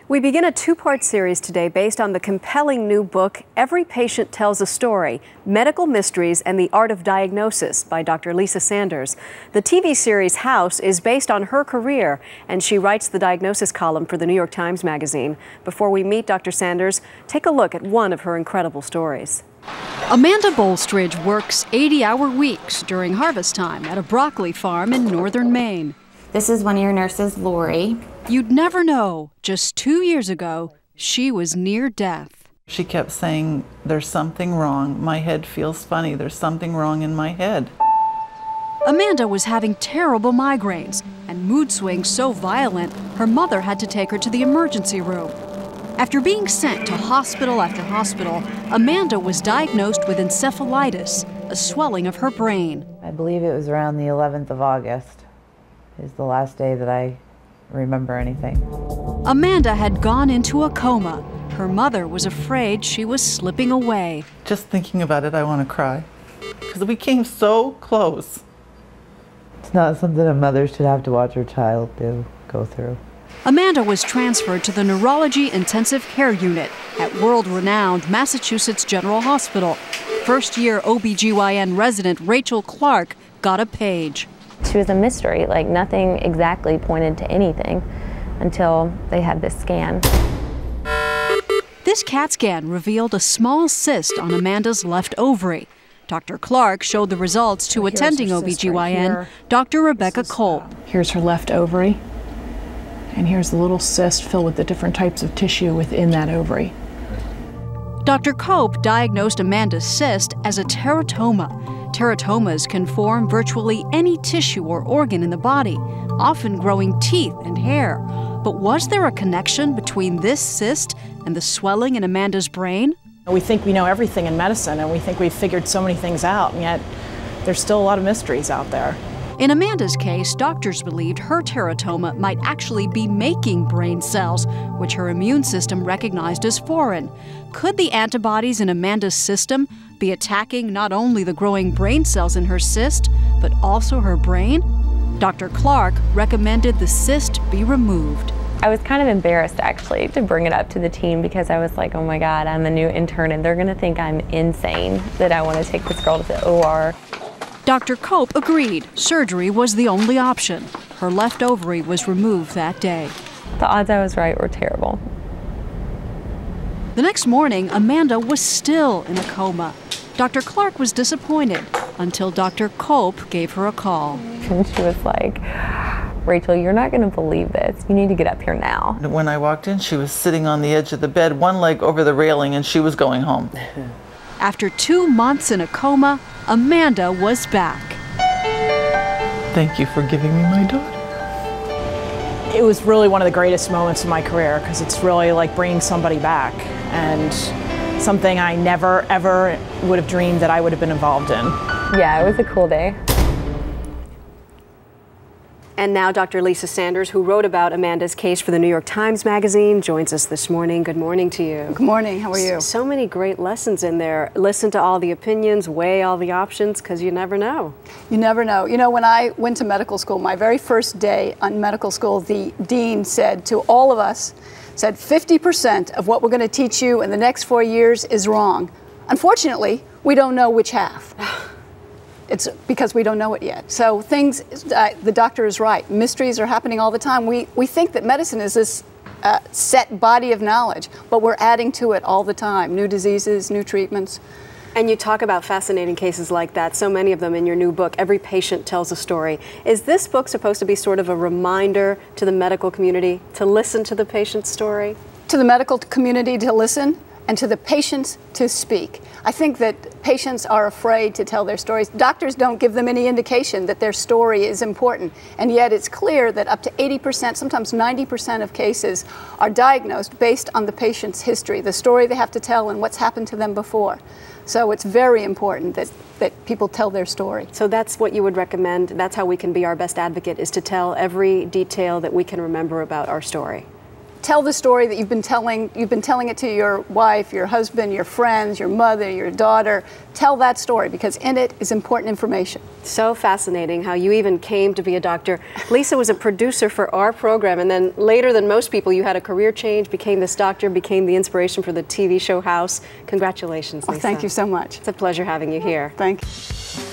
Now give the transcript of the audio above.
We begin a two-part series today based on the compelling new book, Every Patient Tells a Story, Medical Mysteries and the Art of Diagnosis by Dr. Lisa Sanders. The TV series House is based on her career, and she writes the diagnosis column for the New York Times Magazine. Before we meet Dr. Sanders, take a look at one of her incredible stories. Amanda Bole works 80-hour weeks during harvest time at a broccoli farm in northern Maine. This is one of your nurses, Lori. You'd never know, just 2 years ago, she was near death. She kept saying, "There's something wrong. My head feels funny. There's something wrong in my head." Amanda was having terrible migraines and mood swings so violent, her mother had to take her to the emergency room. After being sent to hospital after hospital, Amanda was diagnosed with encephalitis, a swelling of her brain. I believe it was around the 11th of August is the last day that I remember anything. Amanda had gone into a coma. Her mother was afraid she was slipping away. Just thinking about it, I want to cry. Because we came so close. It's not something a mother should have to watch her child go through. Amanda was transferred to the Neurology Intensive Care Unit at world-renowned Massachusetts General Hospital. First-year OB/GYN resident Rachel Clark got a page. She was a mystery, like nothing exactly pointed to anything until they had this scan. This CAT scan revealed a small cyst on Amanda's left ovary. Dr. Clark showed the results to attending OB/GYN, Dr. Rebecca Culp. Here's her left ovary, and here's the little cyst filled with the different types of tissue within that ovary. Dr. Culp diagnosed Amanda's cyst as a teratoma. Teratomas can form virtually any tissue or organ in the body, often growing teeth and hair. But was there a connection between this cyst and the swelling in Amanda's brain? We think we know everything in medicine, and we think we've figured so many things out, and yet there's still a lot of mysteries out there. In Amanda's case, doctors believed her teratoma might actually be making brain cells, which her immune system recognized as foreign. Could the antibodies in Amanda's system be attacking not only the growing brain cells in her cyst, but also her brain? Dr. Clark recommended the cyst be removed. I was kind of embarrassed, actually, to bring it up to the team because I was like, oh my God, I'm a new intern and they're going to think I'm insane that I want to take this girl to the OR. Dr. Culp agreed surgery was the only option. Her left ovary was removed that day. The odds I was right were terrible. The next morning, Amanda was still in a coma. Dr. Clark was disappointed until Dr. Culp gave her a call. And she was like, Rachel, you're not going to believe this. You need to get up here now. When I walked in, she was sitting on the edge of the bed, one leg over the railing, and she was going home. After 2 months in a coma, Amanda was back. Thank you for giving me my daughter. It was really one of the greatest moments of my career because it's really like bringing somebody back, and something I never, ever would have dreamed that I would have been involved in. Yeah, it was a cool day. And now Dr. Lisa Sanders, who wrote about Amanda's case for the New York Times Magazine, joins us this morning. Good morning to you. Good morning. How are you? So many great lessons in there. Listen to all the opinions, weigh all the options, because you never know. You never know. You know, when I went to medical school, my very first day on medical school, the dean said to all of us, said 50% of what we're going to teach you in the next 4 years is wrong. Unfortunately, we don't know which half. It's because we don't know it yet. So things, the doctor is right. Mysteries are happening all the time. We think that medicine is this set body of knowledge, but we're adding to it all the time. New diseases, new treatments. And you talk about fascinating cases like that, so many of them in your new book, Every Patient Tells a Story. Is this book supposed to be sort of a reminder to the medical community to listen to the patient's story? To the medical community to listen, and to the patients to speak. I think that patients are afraid to tell their stories. Doctors don't give them any indication that their story is important, and yet it's clear that up to 80%, sometimes 90% of cases are diagnosed based on the patient's history, the story they have to tell and what's happened to them before. So it's very important that people tell their story. So that's what you would recommend, that's how we can be our best advocate, is to tell every detail that we can remember about our story. Tell the story that you've been telling it to your wife, your husband, your friends, your mother, your daughter. Tell that story because in it is important information. So fascinating how you even came to be a doctor. Lisa was a producer for our program, and then later than most people, you had a career change, became this doctor, became the inspiration for the TV show House. Congratulations, Lisa. Oh, thank you so much. It's a pleasure having you here. Thank you.